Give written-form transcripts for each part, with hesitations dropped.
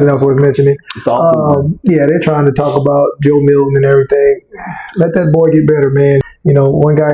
else worth mentioning. It's awesome. Yeah, they're trying to talk about Joe Milton and everything. Let that boy get better, man. You know, one guy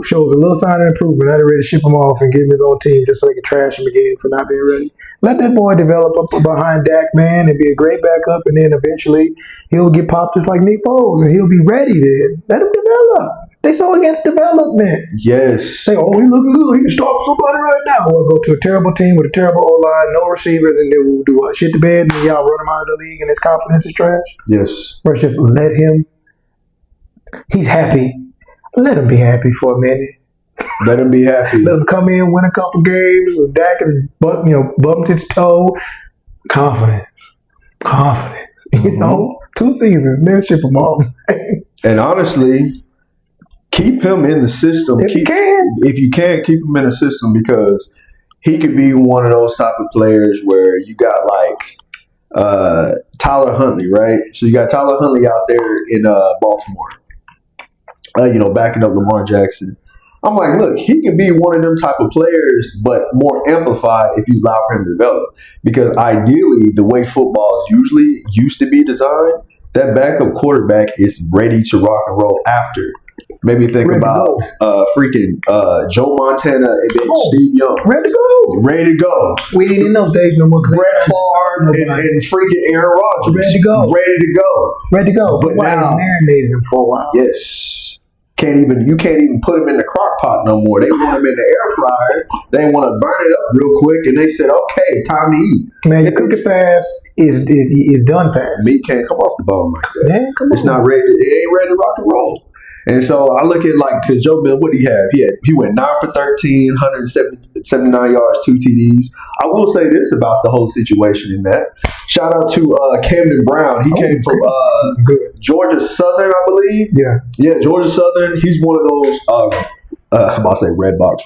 shows a little sign of improvement. I'd ready to ship him off and give him his own team just so they can trash him again for not being ready. Let that boy develop up behind Dak, man, and be a great backup, and then eventually he'll get popped just like Nick Foles, and he'll be ready then. Let him develop. They so against development. Yes. Say, oh, he looking good. He can start for somebody right now. We'll go to a terrible team with a terrible O-line, no receivers, and then we'll do what? Shit the bed, and then y'all run him out of the league, and his confidence is trash. Yes. Let's just let him. He's happy. Let him be happy for a minute. Let him be happy. Let him come in, win a couple games. Dak has bumped his toe. Confidence. Mm-hmm. You know, 2 seasons, then ship him off. And honestly, keep him in the system. If you can, keep him in the system, because he could be one of those type of players where you got like Tyler Huntley, right? So you got Tyler Huntley out there in Baltimore, backing up Lamar Jackson. I'm like, look, he can be one of them type of players, but more amplified if you allow for him to develop. Because ideally, the way football is usually used to be designed, that backup quarterback is ready to rock and roll after. Maybe think about Joe Montana and then Steve Young. Ready to go. We ain't in those days no more. Brett Favre and freaking Aaron Rodgers. Ready to go. But now, marinated him for a while. Yes. You can't even put him in the crock pot no more. They want him in the air fryer. They want to burn it up real quick, and they said, okay, time to eat. Man, you cook it fast, is done fast. Meat can't come off the bone like that. Man, come on. It's not ready. It ain't ready to rock and roll. And so I look at because Joe Milton, what did he have? He went 9 for 13, 179 yards, 2 TDs. I will say this about the whole situation in that. Shout out to Camden Brown. He came from Georgia Southern, I believe. Yeah, Georgia Southern. He's one of those I'm about to say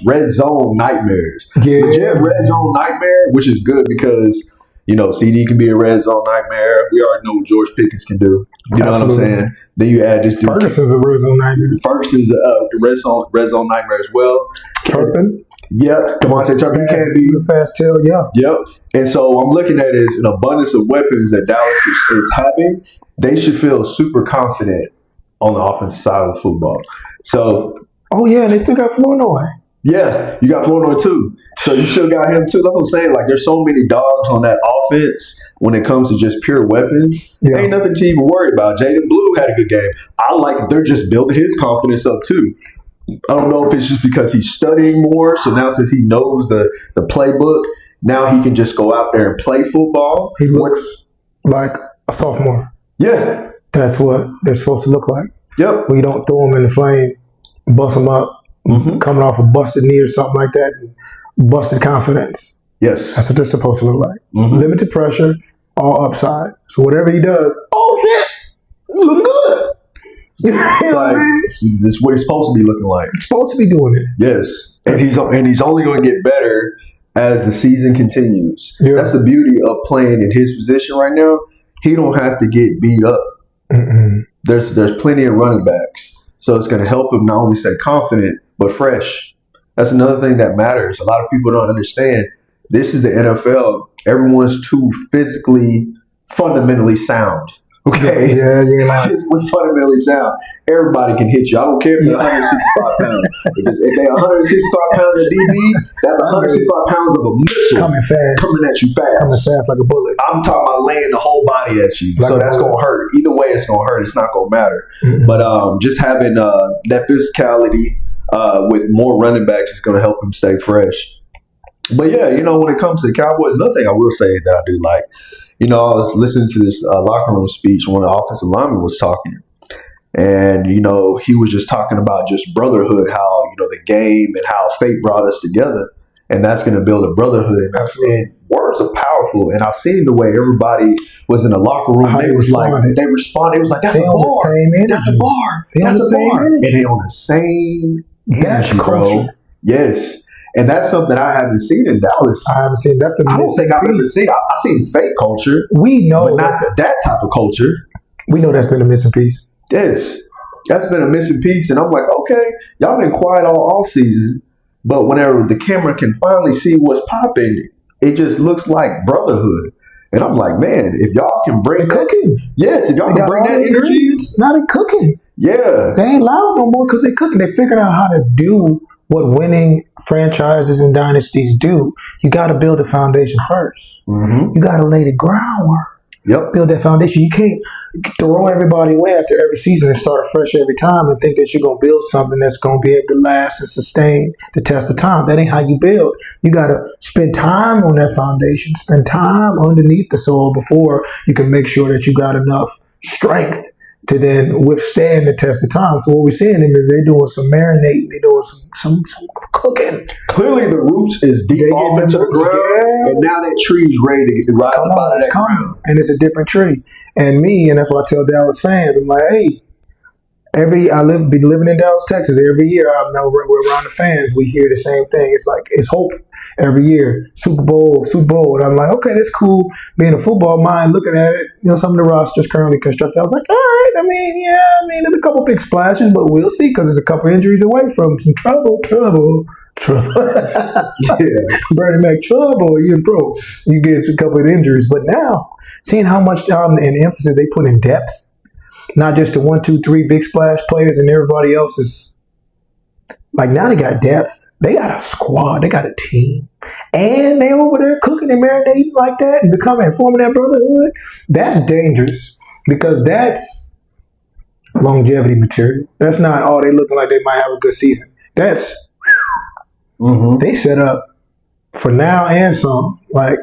red zone nightmares. Yeah. Legit red zone nightmare, which is good because CD can be a red zone nightmare. We already know what George Pickens can do. You know Absolutely. what I'm saying? Then you add this dude. Ferguson's a red zone nightmare. Ferguson's a red zone nightmare as well. Turpin. Yeah, DeMonte Turpin can be a fast tail. Yeah. Yep. And so I'm looking at it as an abundance of weapons that Dallas is having. They should feel super confident on the offensive side of the football. So. Oh yeah, and they still got Flournoy. Yeah, you got Flournoy too. So you still got him too. That's what I'm saying. Like, there's so many dogs on that offense when it comes to just pure weapons. Yeah. Ain't nothing to even worry about. Jaden Blue had a good game. I like that they're just building his confidence up too. I don't know if it's just because he's studying more. So now since he knows the playbook, now he can just go out there and play football. He looks like a sophomore. Yeah. That's what they're supposed to look like. Yep. When you don't throw them in the flame, bust them up. Mm-hmm. Coming off a busted knee or something like that, and busted confidence. Yes. That's what they're supposed to look like. Mm-hmm. Limited pressure, all upside. So whatever he does, oh shit, you look good. This is what he's supposed to be looking like. He's supposed to be doing it. Yes. And he's only going to get better as the season continues. Yeah. That's the beauty of playing in his position right now. He don't have to get beat up. Mm-mm. There's plenty of running backs. So it's going to help him not only stay confident, but fresh. That's another thing that matters. A lot of people don't understand. This is the NFL. Everyone's too fundamentally sound. Okay? Yeah, you're lying. Physically fundamentally sound. Everybody can hit you. I don't care if they're 165 pounds. If they're 165 pounds of DB, that's 165 pounds of a missile. Coming fast. Coming at you fast. Coming fast like a bullet. I'm talking about laying the whole body at you. Like so that's going to hurt. Either way, it's going to hurt. It's not going to matter. Mm-hmm. But just having that physicality with more running backs is going to help him stay fresh. But yeah, when it comes to the Cowboys, another thing I will say that I do like, I was listening to this locker room speech when the offensive lineman was talking. And, he was just talking about just brotherhood, how, the game and how fate brought us together. And that's going to build a brotherhood. And words are powerful. And I've seen the way everybody was in the locker room. They responded. It was like, that's a bar. That's a bar. That's a bar. And they on the same energy, bro. Yes. And that's something I haven't seen in Dallas. I haven't seen. That's the. I don't think I've ever seen. I've seen fake culture. We know, but not that type of culture. We know that's been a missing piece. Yes, that's been a missing piece, and I'm like, okay, y'all been quiet all season, but whenever the camera can finally see what's popping, it just looks like brotherhood. And I'm like, man, if y'all can bring They're that, cooking. yes, if y'all They can got bring all that the energy, ingredients. Now they're cooking. yeah, They ain't loud no more because they're cooking. They figured out how to do what winning franchises and dynasties do. You got to build a foundation first. You got to lay the groundwork. Yep. Build that foundation. You can't throw everybody away after every season and start fresh every time and think that you're going to build something that's going to be able to last and sustain the test of time. That ain't how you build. You got to spend time on that foundation, spend time underneath the soil before you can make sure that you got enough strength to then withstand the test of time. So what we're seeing them is they're doing some marinating, they're doing some cooking. Clearly, the roots is deep They off getting into the roots, ground, yeah. and now that tree's ready to rise Come up out on, of it's that coming. ground. And it's a different tree. And that's why I tell Dallas fans, I'm like, hey, be living in Dallas, Texas. Every year, we're around the fans. We hear the same thing. It's like it's hope every year. Super Bowl, and I'm like, okay, that's cool. Being a football mind, looking at it, some of the rosters currently constructed. I was like, all right. There's a couple big splashes, but we'll see because there's a couple injuries away from some trouble. Yeah. Bernie Mac trouble. You get a couple of injuries, but now seeing how much time and emphasis they put in depth. Not just the 1, 2, 3 big splash players and everybody else is like now they got depth. They got a squad. They got a team. And they over there cooking and marinating like that and forming that brotherhood. That's dangerous because that's longevity material. That's not they looking like they might have a good season. That's they set up for now and some. Like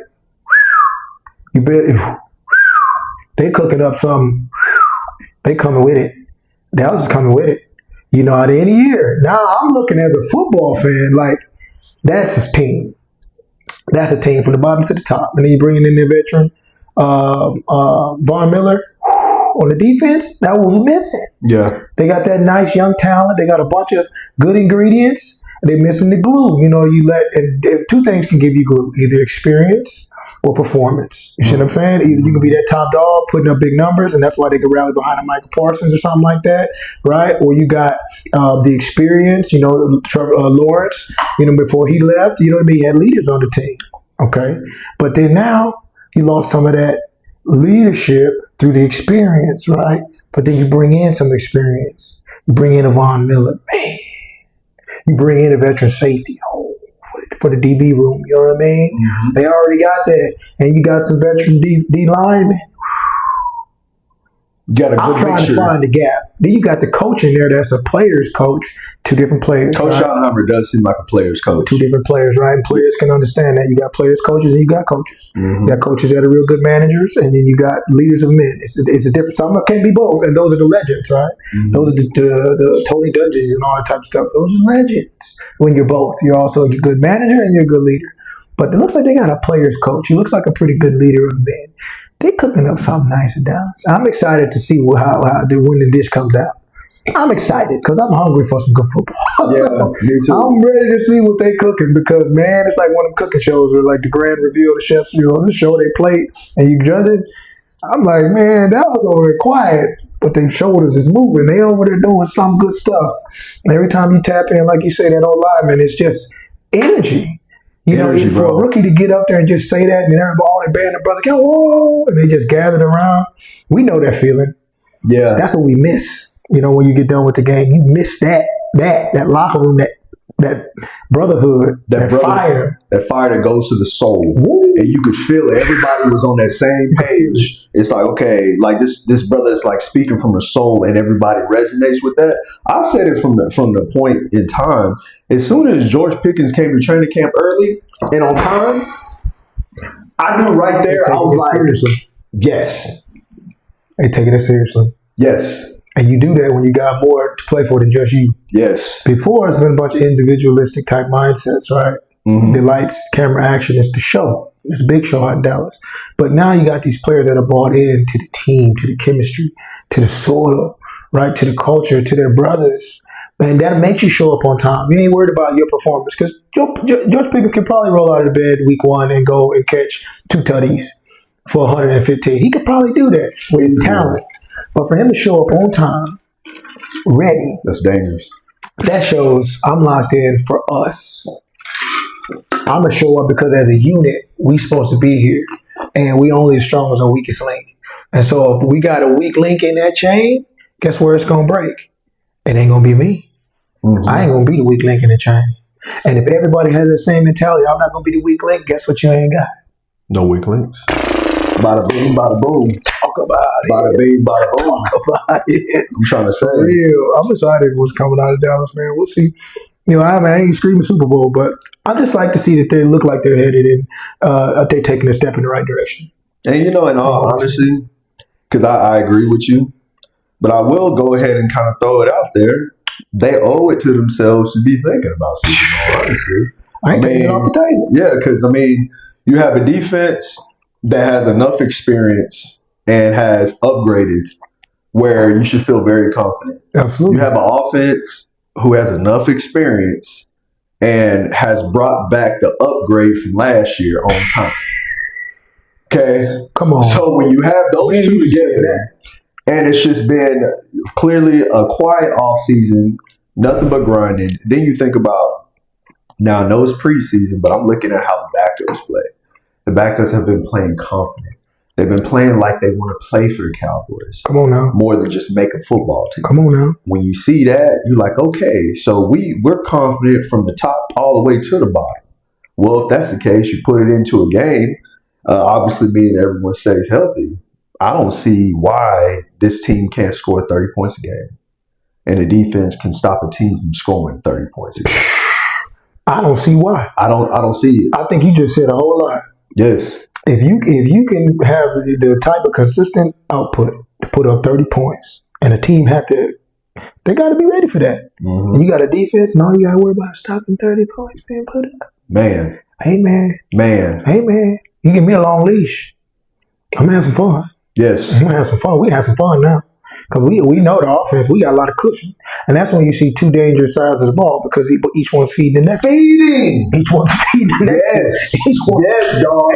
you bet they cooking up something. They coming with it. Dallas is coming with it. At the end of the year. Now I'm looking as a football fan, like that's his team. That's a team from the bottom to the top. And then you bringing in the veteran, Von Miller on the defense. That was missing. Yeah. They got that nice young talent. They got a bunch of good ingredients. They're missing the glue. And two things can give you glue: either experience or performance. You see what I'm saying? Either you can be that top dog putting up big numbers, and that's why they can rally behind a Michael Parsons or something like that, right? Or you got the experience, Trevor Lawrence, before he left, he had leaders on the team, okay? But then now he lost some of that leadership through the experience, right? But then you bring in some experience. You bring in a Von Miller, man. You bring in a veteran safety, for the DB room, you know what I mean? They already got that, and you got some veteran D linemen. I'm trying to find the gap. Then you got the coach in there that's a player's coach, two different players. Coach right? Schottenheimer does seem like a player's coach. Two different players, right? And players can understand that. You got players, coaches, and you got coaches. You got coaches that are real good managers, and then you got leaders of men. It's a different. Some can be both, and those are the legends, right? Those are the Tony Dungy's and all that type of stuff. Those are legends. When you're both, you're also a good manager and you're a good leader. But it looks like they got a player's coach. He looks like a pretty good leader of men. They're cooking up something nice in Dallas. I'm excited to see when the dish comes out. I'm excited because I'm hungry for some good football. Yeah, me too. I'm ready to see what they cooking because, man, it's like one of them cooking shows where like the grand reveal, the chefs, the show they plate and you judge it. I'm like, man, Dallas over there quiet, but their shoulders is moving. They over there doing some good stuff. And every time you tap in, like you say, that old lineman, it's just energy. For a rookie to get up there and just say that, and everybody, all their band of brothers, whoa, and they just gathered around. We know that feeling. Yeah, that's what we miss. When you get done with the game, you miss that locker room, that brotherhood, that fire that goes to the soul. Woo. And you could feel it. Everybody was on that same page. It's like, okay, like this brother is like speaking from the soul, and everybody resonates with that. I said it from the point in time. As soon as George Pickens came to training camp early and on time, I knew right there. I was like, seriously. Yes, they taking it seriously. Yes. And you do that when you got more to play for than just you. Yes. Before, it's been a bunch of individualistic type mindsets, right? The lights, camera, action is the show. It's a big show out in Dallas. But now you got these players that are bought in to the team, to the chemistry, to the soil, right? To the culture, to their brothers. And that makes you show up on time. You ain't worried about your performance because George Pickens can probably roll out of bed week 1 and go and catch 2 tutties for 115. He could probably do that with his talent. But for him to show up on time, ready. That's dangerous. That shows I'm locked in for us. I'm going to show up because as a unit, we supposed to be here. and we only as strong as our weakest link. And so if we got a weak link in that chain, guess where it's gonna break? It ain't gonna be me. Mm-hmm. I ain't gonna be the weak link in the chain. And if everybody has that same mentality, I'm not gonna be the weak link. Guess what? You ain't got no weak links. Bada boom, bada boom. Talk about it. Bada bing, bada boom. Talk about it. I'm trying to say. For real. I'm excited what's coming out of Dallas, man. We'll see. I ain't screaming Super Bowl, but I just like to see that they look like they're headed in, they're taking a step in the right direction. And in all honesty, because I agree with you, but I will go ahead and kind of throw it out there. They owe it to themselves to be thinking about Super Bowl, honestly. I ain't taking it off the table. Yeah, because, you have a defense that has enough experience and has upgraded where you should feel very confident. Absolutely. You have an offense who has enough experience and has brought back the upgrade from last year on time. Okay? Come on. So when you have those two together, and it's just been clearly a quiet offseason, nothing but grinding, then you think about, now I know it's preseason, but I'm looking at how the backups play. The backups have been playing confident. They've been playing like they want to play for the Cowboys. Come on now. More than just make a football team. Come on now. When you see that, you're like, okay, so we're confident from the top all the way to the bottom. Well, if that's the case, you put it into a game, obviously meaning everyone stays healthy. I don't see why this team can't score 30 points a game and the defense can stop a team from scoring 30 points a game. I don't see why. I don't see it. I think you just said a whole lot. Yes. If you can have the type of consistent output to put up 30 points, and a team they got to be ready for that. Mm-hmm. And you got a defense, and all you got to worry about is stopping 30 points being put up. Man. Hey, man. You give me a long leash. I'm going to have some fun. Yes. I'm going to have some fun. We have some fun now. Because we know the offense, we got a lot of cushion. And that's when you see two dangerous sides of the ball because each one's feeding the next. Each one's feeding the next. Yes, dog.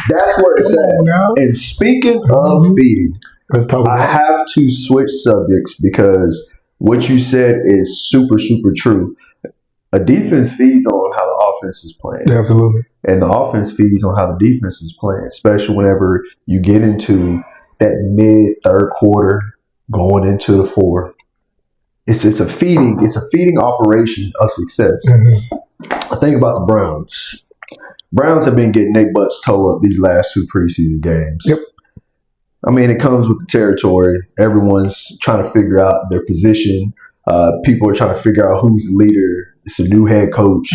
That's where it's at. And speaking of feeding, let's talk about I have to switch subjects because what you said is super, super true. A defense feeds on how the offense is playing. Absolutely. And the offense feeds on how the defense is playing, especially whenever you get into that mid-third quarter, going into the fourth. It's a feeding operation of success. Mm-hmm. I think about the Browns. Browns have been getting their butts towed up these last two preseason games. Yep. It comes with the territory. Everyone's trying to figure out their position. People are trying to figure out who's the leader. It's a new head coach,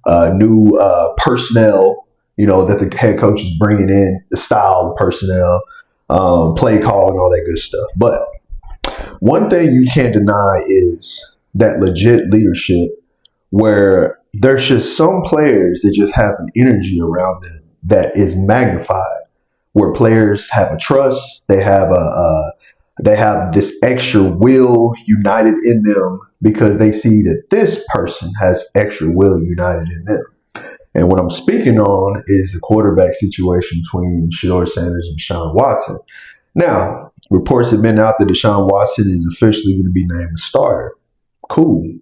new personnel, that the head coach is bringing in, the style of personnel, play call and all that good stuff. But one thing you can't deny is that legit leadership where there's just some players that just have an energy around them that is magnified, where players have a trust, they have this extra will united in them because they see that this person has extra will united in them. And what I'm speaking on is the quarterback situation between Shedeur Sanders and Deshaun Watson. Now, reports have been out that Deshaun Watson is officially going to be named the starter. Cool.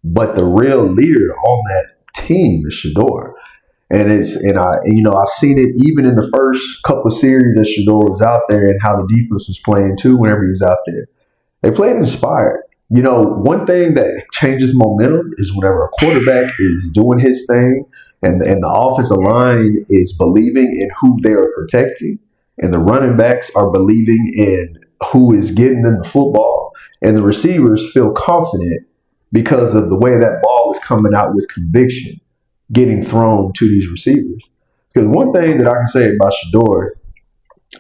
But the real leader on that team is Shedeur. I've seen it even in the first couple of series that Shedeur was out there and how the defense was playing too whenever he was out there. They played inspired. One thing that changes momentum is whenever a quarterback is doing his thing and the offensive line is believing in who they are protecting and the running backs are believing in who is getting them the football and the receivers feel confident because of the way that ball is coming out with conviction, getting thrown to these receivers. Because one thing that I can say about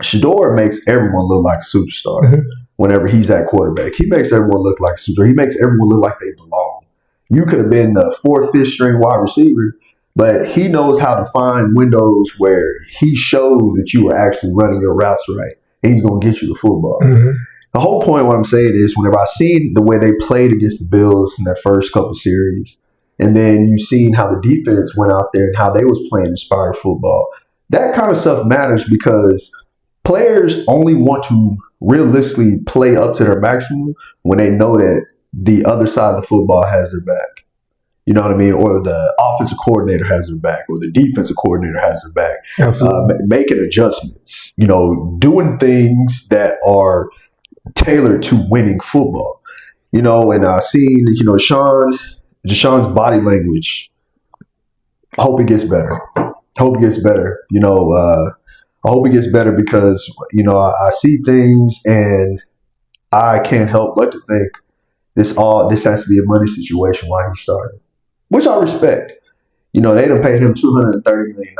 Shedeur makes everyone look like a superstar. Mm-hmm. Whenever he's at quarterback, he makes everyone look like a superstar. He makes everyone look like they belong. You could have been the 4th, 5th string wide receiver, but he knows how to find windows where he shows that you are actually running your routes right. And he's going to get you the football. Mm-hmm. The whole point of what I'm saying is whenever I seen the way they played against the Bills in that first couple series, and then you seen how the defense went out there and how they was playing inspired football, that kind of stuff matters because players only want to realistically play up to their maximum when they know that the other side of the football has their back. You know what I mean? Or the offensive coordinator has their back, or the defensive coordinator has their back. Absolutely. Making adjustments, doing things that are tailored to winning football. And I've seen, Deshaun's body language. I hope it gets better. I hope it gets better. I hope it gets better because, I see things and I can't help but to think this has to be a money situation why he started, which I respect. They done paid him $230 million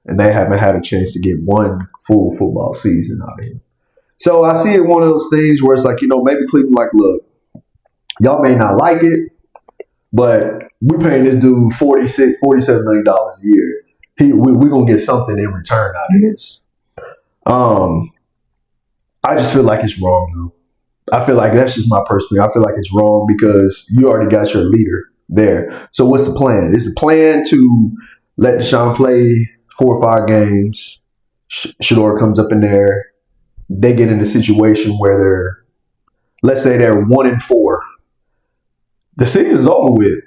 and they haven't had a chance to get one full football season out of him. So I see it one of those things where it's like, maybe Cleveland like, look, y'all may not like it, but we're paying this dude $47 million a year. We're going to get something in return out of this. I just feel like it's wrong, though. I feel like that's just my perspective. I feel like it's wrong because you already got your leader there. So what's the plan? Is the plan to let Deshaun play 4 or 5 games? Shador comes up in there. They get in a situation where let's say they're 1-4. The season's over with.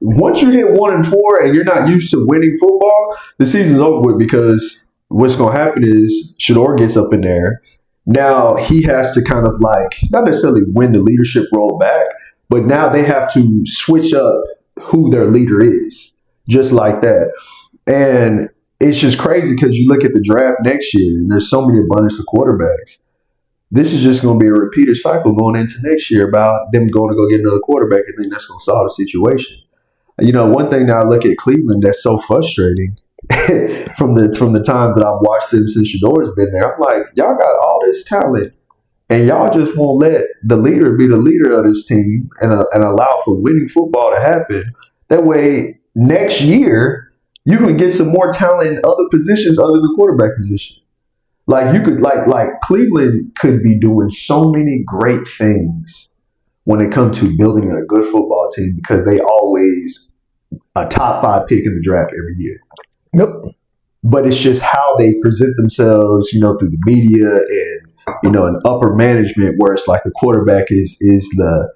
Once you hit 1-4 and you're not used to winning football, the season's over with because what's going to happen is Shador gets up in there. Now he has to kind of not necessarily win the leadership role back, but now they have to switch up who their leader is, just like that. And it's just crazy because you look at the draft next year and there's so many abundance of quarterbacks. This is just going to be a repeated cycle going into next year about them going to go get another quarterback and then that's going to solve the situation. One thing that I look at Cleveland that's so frustrating from the times that I've watched them since Shador's been there, I'm like, y'all got all this talent and y'all just won't let the leader be the leader of this team and allow for winning football to happen. That way, next year, you can get some more talent in other positions other than the quarterback position. You could Cleveland could be doing so many great things when it comes to building a good football team because they always a top 5 pick in the draft every year. Nope. But it's just how they present themselves, through the media and an upper management where it's like the quarterback is the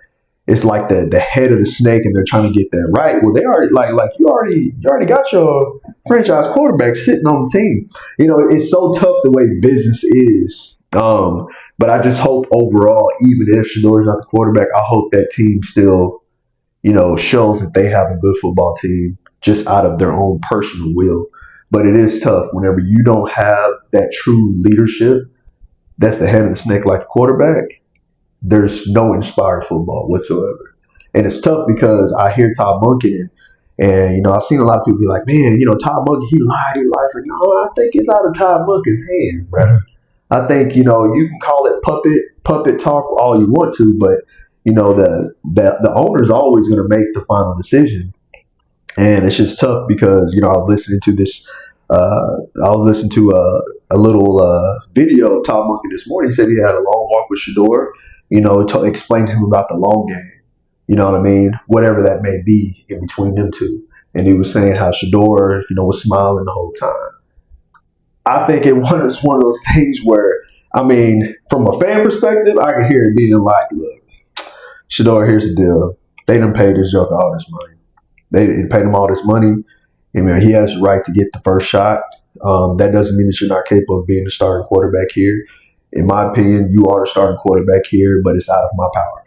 head of the snake and they're trying to get that right. Well, they already you already got your franchise quarterback sitting on the team. It's so tough the way business is. But I just hope overall, even if Shador's not the quarterback, I hope that team still, shows that they have a good football team just out of their own personal will. But it is tough whenever you don't have that true leadership that's the head of the snake like the quarterback. There's no inspired football whatsoever. And it's tough because I hear Todd Monken and I've seen a lot of people be like, man, Todd Monken, he lied. It's like, no, I think it's out of Todd Monken's hands, bro. I think, you can call it puppet talk all you want to, but, the owner's always going to make the final decision. And it's just tough because, I was listening to this, a little video of Todd Monken this morning. He said he had a long walk with Shador, explained to him about the long game. You know what I mean? Whatever that may be in between them two. And he was saying how Shador, was smiling the whole time. I think it's one of those things where, from a fan perspective, I can hear it being like, look, Shador, here's the deal. They done paid this joker all this money. They paid him all this money. He has the right to get the first shot. That doesn't mean that you're not capable of being the starting quarterback here. In my opinion, you are the starting quarterback here, but it's out of my power.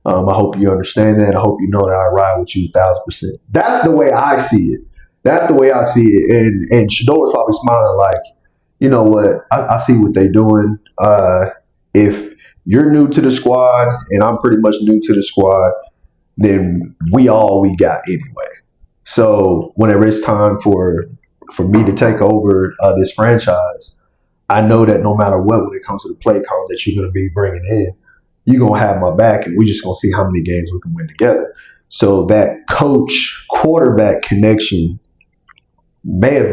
I hope you understand that. I hope you know that I ride with you 1,000%. That's the way I see it. That's the way I see it. And Shador is probably smiling like, you know what? I see what they're doing. If you're new to the squad and I'm pretty much new to the squad, then we got anyway. So whenever it's time for me to take over this franchise, I know that no matter what, when it comes to the play calls that you're going to be bringing in, you're going to have my back and we're just going to see how many games we can win together. So that coach-quarterback connection may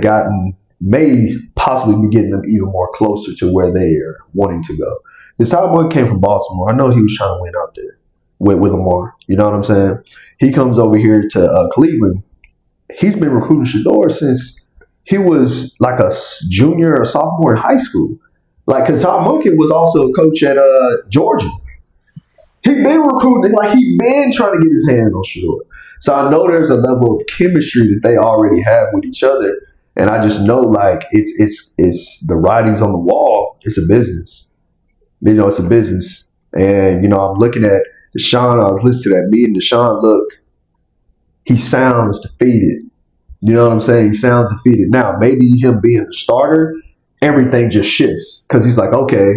possibly be getting them even more closer to where they are wanting to go. Because Todd Monken came from Baltimore. I know he was trying to win out there with Lamar. You know what I'm saying? He comes over here to Cleveland. He's been recruiting Shador since he was like a junior or sophomore in high school. Because Todd Monken was also a coach at Georgia. He been recruiting, he been trying to get his hands on Shador. So I know there's a level of chemistry that they already have with each other. And I just know like it's the writings on the wall. It's a business. It's a business. And, I'm looking at Deshaun. I was listening to that meeting. Deshaun, look, he sounds defeated. You know what I'm saying? He sounds defeated. Now, maybe him being a starter, everything just shifts. Because he's like, okay,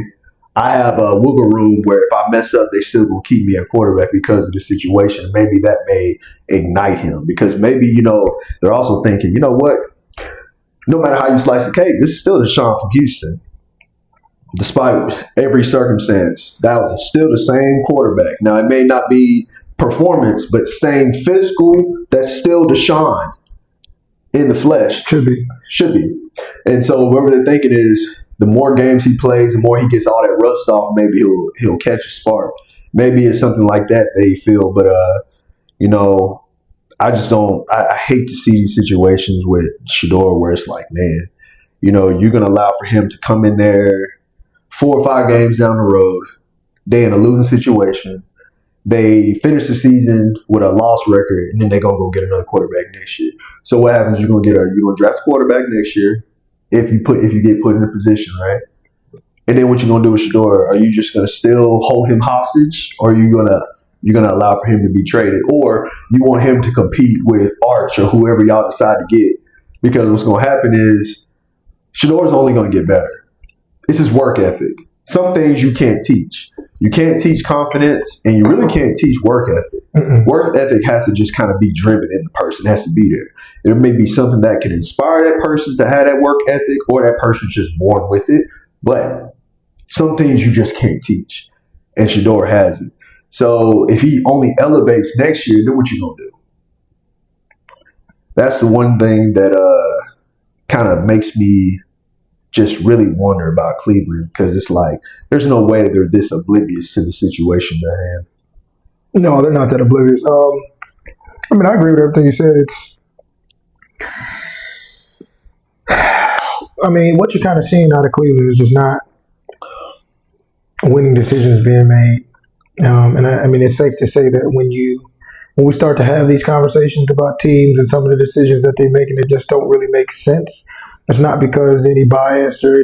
I have a wiggle room where if I mess up, they still going to keep me at quarterback because of the situation. Maybe that may ignite him. Because maybe, they're also thinking, you know what? No matter how you slice the cake, this is still Deshaun from Houston. Despite every circumstance, that was still the same quarterback. Now, it may not be performance, but staying physical, that's still Deshaun in the flesh. Should be. And so whatever they're thinking is the more games he plays, the more he gets all that rust off, maybe he'll catch a spark. Maybe it's something like that they feel. But, I just don't – I hate to see these situations with Shedeur where it's like, man, you're going to allow for him to come in there 4 or 5 games down the road. They in a losing situation. They finish the season with a loss record, and then they're going to go get another quarterback next year. So what happens? You're going to draft a quarterback next year if you get put in a position, right? And then what you're going to do with Shedeur? Are you just going to still hold him hostage, or are you going to allow for him to be traded, or you want him to compete with Arch or whoever y'all decide to get? Because what's going to happen is Shedeur's only going to get better. It's his work ethic. Some things you can't teach. You can't teach confidence, and you really can't teach work ethic. Mm-mm. Work ethic has to just kind of be driven in the person. It has to be there. There may be something that can inspire that person to have that work ethic, or that person's just born with it. But some things you just can't teach, and Shedeur has it. So if he only elevates next year, then what you gonna do? That's the one thing that kind of makes me just really wonder about Cleveland, because it's like there's no way they're this oblivious to the situations at hand. No, they're not that oblivious. I agree with everything you said. What you're kind of seeing out of Cleveland is just not winning decisions being made. It's safe to say that when we start to have these conversations about teams and some of the decisions that they're making, they just don't really make sense. It's not because any bias or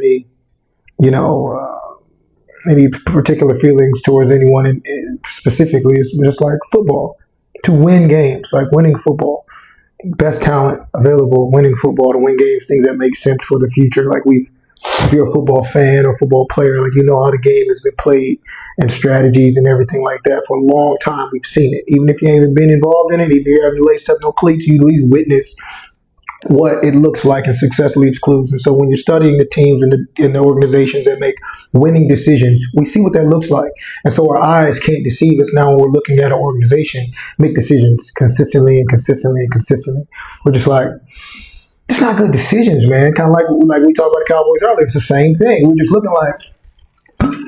any particular feelings towards anyone specifically. It's just like football. To win games, like winning football. Best talent available, winning football to win games, things that make sense for the future. Like if you're a football fan or football player, like how the game has been played and strategies and everything like that for a long time. We've seen it. Even if you haven't been involved in it, even if you haven't laced up no cleats, you at least witness what it looks like, and success leaves clues. And so when you're studying the teams and the organizations that make winning decisions, we see what that looks like. And so our eyes can't deceive us now when we're looking at an organization make decisions consistently. We're just like, it's not good decisions, man. Kind of like we talked about the Cowboys earlier. It's the same thing. We're just looking like,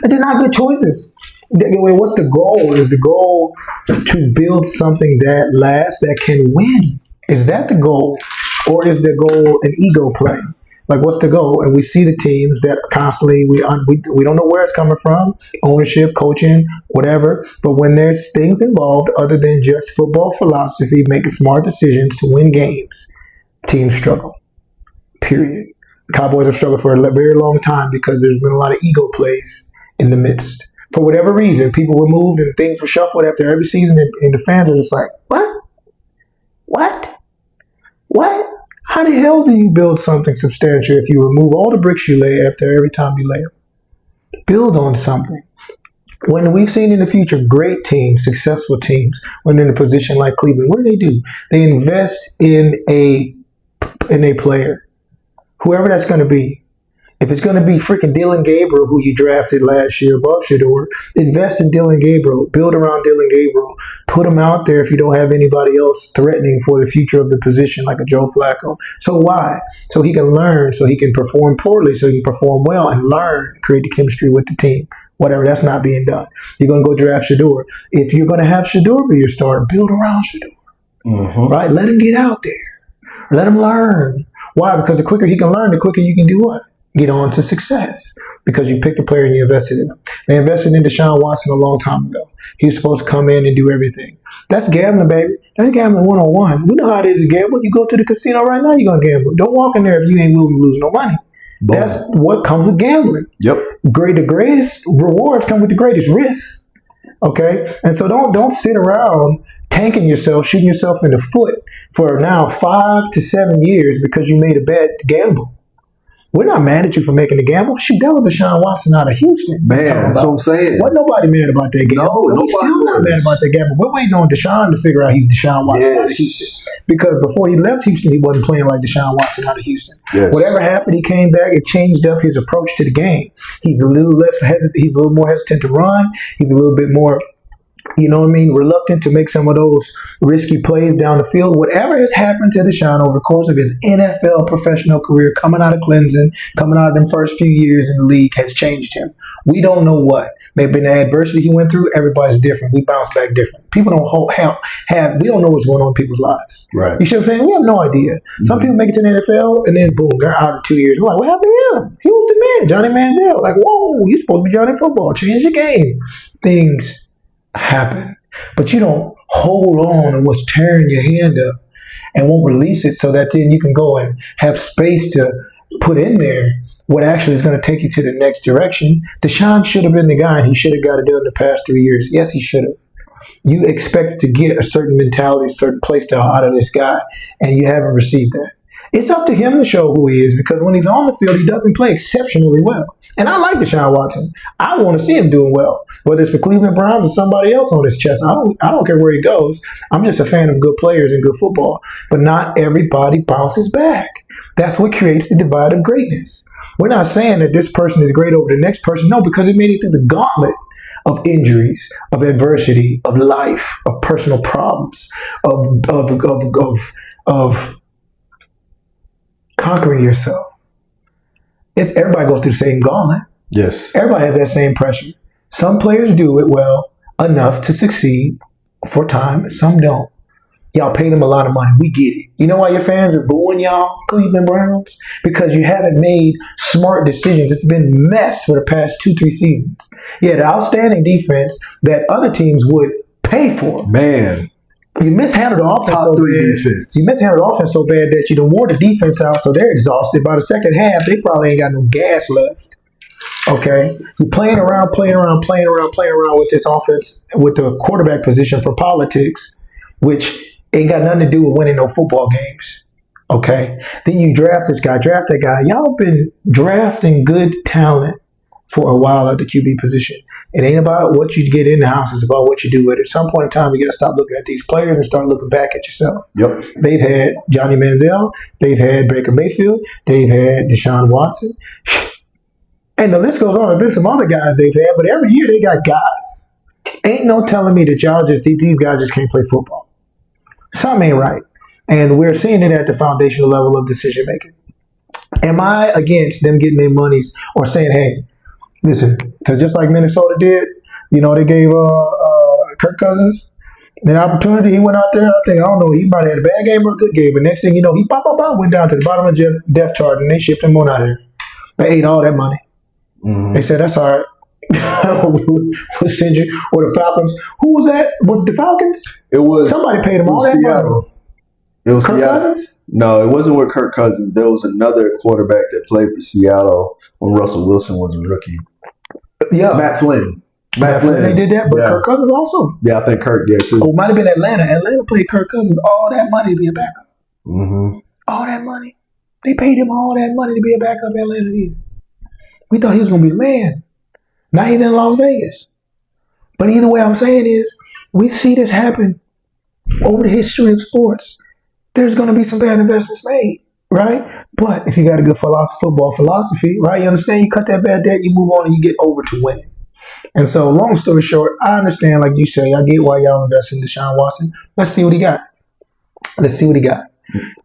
they're not good choices. What's the goal? Is the goal to build something that lasts, that can win? Is that the goal? Or is the goal an ego play? Like, what's the goal? And we see the teams that constantly, we don't know where it's coming from, ownership, coaching, whatever. But when there's things involved other than just football philosophy, making smart decisions to win games, teams struggle, period. Cowboys have struggled for a very long time because there's been a lot of ego plays in the midst. For whatever reason, people were moved and things were shuffled after every season, and the fans are just like, what? How the hell do you build something substantial if you remove all the bricks you lay after every time you lay them? Build on something. When we've seen in the future great teams, successful teams, when they're in a position like Cleveland, what do? They invest in a player, whoever that's going to be. If it's going to be freaking Dylan Gabriel, who you drafted last year above Shedeur, invest in Dylan Gabriel, build around Dylan Gabriel, put him out there if you don't have anybody else threatening for the future of the position like a Joe Flacco. So why? So he can learn, so he can perform poorly, so he can perform well and learn, create the chemistry with the team. Whatever, that's not being done. You're going to go draft Shedeur. If you're going to have Shedeur be your starter, build around Shedeur. Mm-hmm. Right? Let him get out there. Let him learn. Why? Because the quicker he can learn, the quicker you can do what? Get on to success, because you picked a player and you invested in him. They invested in Deshaun Watson a long time ago. He was supposed to come in and do everything. That's gambling, baby. That's gambling 101. We know how it is to gamble. You go to the casino right now, you're going to gamble. Don't walk in there if you ain't willing to lose no money. Boom. That's what comes with gambling. Yep. The greatest rewards come with the greatest risks. Okay? And so don't sit around tanking yourself, shooting yourself in the foot for now 5 to 7 years because you made a bad gamble. We're not mad at you for making the gamble. Shoot, that was Deshaun Watson out of Houston. Man, that's what I'm saying. Wasn't nobody mad about that gamble. No, We're still not mad about that gamble. We're waiting on Deshaun to figure out he's Deshaun Watson out of Houston. Because before he left Houston, he wasn't playing like Deshaun Watson out of Houston. Yes. Whatever happened, he came back. It changed up his approach to the game. He's a little less hesitant. He's a little more hesitant to run. He's a little bit more, reluctant to make some of those risky plays down the field. Whatever has happened to Deshaun over the course of his NFL professional career, coming out of Clemson, coming out of them first few years in the league, has changed him. We don't know what. Maybe the adversity he went through, everybody's different. We bounce back different. People don't we don't know what's going on in people's lives. Right. You see what I'm saying? We have no idea. Some people make it to the NFL and then boom, they're out in 2 years. We're like, what happened to him? He was the man, Johnny Manziel. Like, whoa, you're supposed to be Johnny Football. Change the game. Things happen. But you don't hold on to what's tearing your hand up and won't release it so that then you can go and have space to put in there what actually is going to take you to the next direction. Deshaun should have been the guy, and he should have got it done the past 3 years. Yes, he should have. You expected to get a certain mentality, a certain play style out of this guy, and you haven't received that. It's up to him to show who he is, because when he's on the field, he doesn't play exceptionally well. And I like Deshaun Watson. I want to see him doing well, whether it's for Cleveland Browns or somebody else on his chest. I don't care where he goes. I'm just a fan of good players and good football. But not everybody bounces back. That's what creates the divide of greatness. We're not saying that this person is great over the next person. No, because it made it through the gauntlet of injuries, of adversity, of life, of personal problems, of conquering yourself. Everybody goes through the same gauntlet. Yes. Everybody has that same pressure. Some players do it well enough to succeed for time. Some don't. Y'all pay them a lot of money. We get it. You know why your fans are booing y'all, Cleveland Browns? Because you haven't made smart decisions. It's been mess for the past 2-3 seasons. Yeah, the outstanding defense that other teams would pay for. Man. You mishandled the offense Top so three bad. defense. You mishandled the offense so bad that you done wore the defense out, so they're exhausted. By the second half, they probably ain't got no gas left. Okay? You're playing around with this offense, with the quarterback position for politics, which ain't got nothing to do with winning no football games. Okay? Then you draft this guy, draft that guy. Y'all been drafting good talent for a while at the QB position. It ain't about what you get in the house. It's about what you do with it. At some point in time, you got to stop looking at these players and start looking back at yourself. Yep. They've had Johnny Manziel. They've had Baker Mayfield. They've had Deshaun Watson. And the list goes on. There have been some other guys they've had, but every year they got guys. Ain't no telling me that these guys just can't play football. Something ain't right. And we're seeing it at the foundational level of decision making. Am I against them getting their monies or saying, hey, listen, because just like Minnesota did, they gave Kirk Cousins an opportunity. He went out there. I don't know, he might have had a bad game or a good game. But next thing you know, he went down to the bottom of the depth chart, and they shipped him on out of there. They ate all that money. Mm-hmm. They said, that's all right. We'll send you. Or the Falcons. Who was that? Was it the Falcons? It was. Somebody paid him all that Seattle. money. It was Kirk Seattle. Cousins? No, it wasn't with Kirk Cousins. There was another quarterback that played for Seattle when Russell Wilson was a rookie. Yeah. Matt Flynn. They did that, but Kirk Cousins also. Yeah, I think Kirk did too. Oh, it might have been Atlanta. Atlanta paid Kirk Cousins all that money to be a backup. Mm-hmm. All that money. They paid him all that money to be a backup. Atlanta did. We thought he was going to be the man. Now he's in Las Vegas. But either way, I'm saying is, we see this happen over the history of sports. There's going to be some bad investments made, right? But if you got a good football philosophy, right, you understand, you cut that bad debt, you move on, and you get over to winning. And so, long story short, I understand, like you say, I get why y'all invest in Deshaun Watson. Let's see what he got.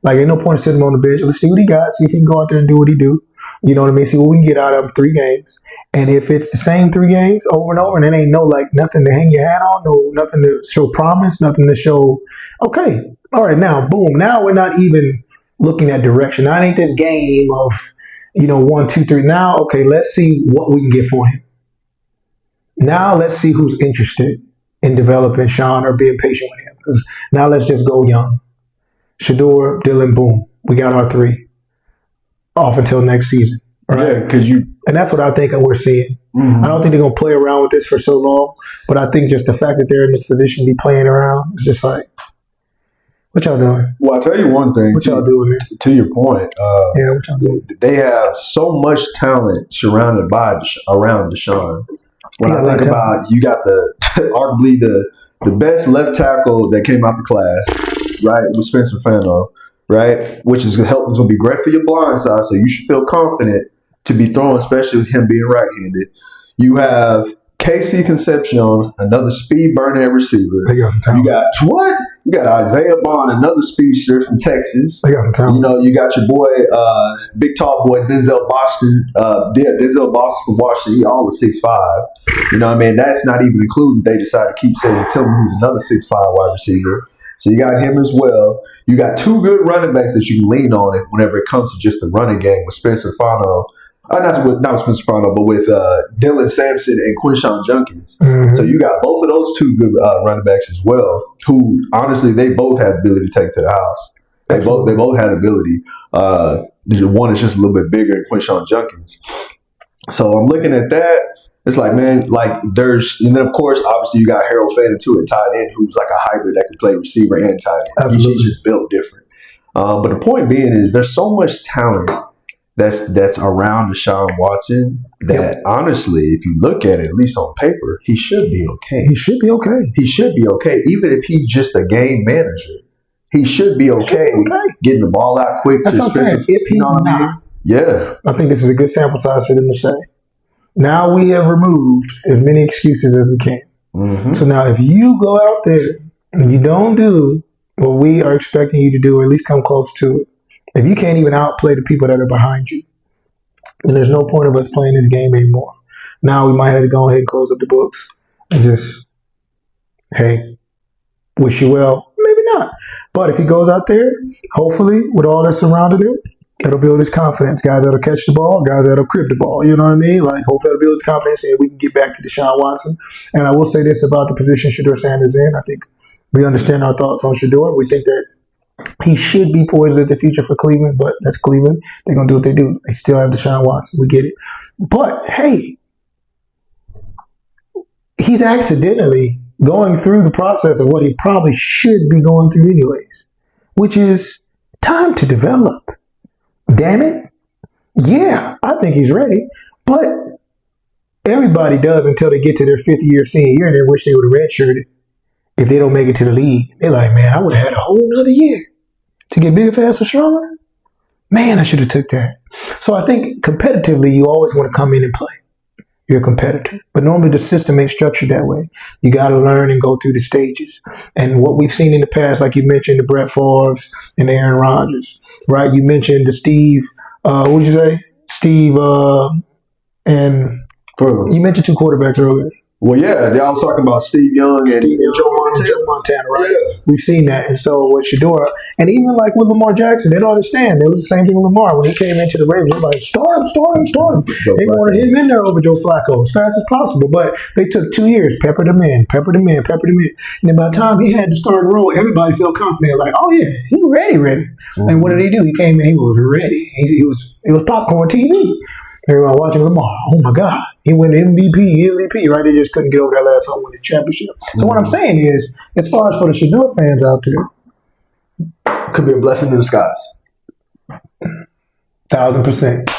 Like, ain't no point in sitting him on the bench. Let's see what he got, see if he can go out there and do what he do. You know what I mean? See what we can get out of him 3 games. And if it's the same 3 games over and over, and it ain't nothing to hang your hat on, nothing to show promise, nothing to show, okay, all right, now, boom. Now we're not even looking at direction. Now it ain't this game of, 1, 2, 3. Now, okay, let's see what we can get for him. Now let's see who's interested in developing Sean or being patient with him. Because now let's just go young. Shedeur, Dylan, boom. We got our 3 off until next season. Right? Yeah, because and that's what I think we're seeing. Mm-hmm. I don't think they're gonna play around with this for so long, but I think just the fact that they're in this position to be playing around is just like, what y'all doing? Well, I'll tell you one thing. What y'all doing, man? To your point, What y'all doing? they have so much talent surrounded by around Deshaun. When I think about, you got arguably the best left tackle that came out the class, right, with Spencer Fano, right, which is going to be great for your blind side, so you should feel confident to be throwing, especially with him being right-handed. You have Casey Concepcion, another speed burner receiver. They got some talent. You got what? You got Isaiah Bond, another speedster from Texas. They got some talent. You got your boy, big tall boy Denzel Boston. Denzel Boston from Washington. He all the 6'5". You know what I mean? That's not even including they decided to keep Saying Tillman, who's another 6'5" wide receiver. So you got him as well. You got 2 good running backs that you can lean on whenever it comes to just the running game with Spencer Fano. Not with Spencer Fano, but with Dylan Sampson and Quinshawn Junkins. Mm-hmm. So you got both of those 2 good running backs as well, who honestly they both have ability to take to the house. They both had ability. One is just a little bit bigger than Quinshawn Junkins. So I'm looking at that. It's like, man, like and then of course, obviously you got Harold Fannin too at tight end, who's like a hybrid that can play receiver and tight end. Absolutely. He's just built different. But the point being is there's so much talent that's around Deshaun Watson that honestly, if you look at it, at least on paper, he should be okay. He should be okay. He should be okay. Even if he's just a game manager, he should be okay. Getting the ball out quick. That's what I'm saying. If he's not, yeah. I think this is a good sample size for them to say. Now we have removed as many excuses as we can. Mm-hmm. So now if you go out there and you don't do what we are expecting you to do, or at least come close to it, if you can't even outplay the people that are behind you, then there's no point of us playing this game anymore. Now we might have to go ahead and close up the books and just, hey, wish you well. Maybe not. But if he goes out there, hopefully with all that surrounded him, it'll build his confidence. Guys that'll catch the ball, guys that'll crib the ball. You know what I mean? Like, hopefully that'll build his confidence and we can get back to Deshaun Watson. And I will say this about the position Shedeur Sanders in. I think we understand our thoughts on Shedeur. We think that he should be poised as the future for Cleveland, but that's Cleveland. They're going to do what they do. They still have Deshaun Watson. We get it. But, hey, he's accidentally going through the process of what he probably should be going through anyways, which is time to develop. Damn it. Yeah, I think he's ready, but everybody does until they get to their 5th year senior year and they wish they would have redshirted. If they don't make it to the league, they're like, man, I would have had a whole nother year to get bigger, faster, stronger. Man, I should have took that. So I think competitively, you always want to come in and play. You're a competitor. But normally the system ain't structured that way. You got to learn and go through the stages. And what we've seen in the past, like you mentioned, the Brett Favres and Aaron Rodgers, right? You mentioned the Steve, what did you say? Steve, and you mentioned 2 quarterbacks earlier. Well, yeah, I was talking about Steve Young and Joe Montana, right? Yeah. We've seen that. And so what Shedeur, and even like with Lamar Jackson, they don't understand. It was the same thing with Lamar. When he came into the Ravens, they were like, start him. They wanted him in there over Joe Flacco as fast as possible. But they took 2 years, peppered him in. And then by the time he had to start role, everybody felt confident, like, oh yeah, he ready. Mm-hmm. And what did he do? He came in, he was ready. It was popcorn TV. Everyone watching Lamar. Oh my God. He went MVP, right? They just couldn't get over that last home winning championship. So what I'm saying is, as far as for the Shedeur fans out there, could be a blessing in disguise. 1,000%.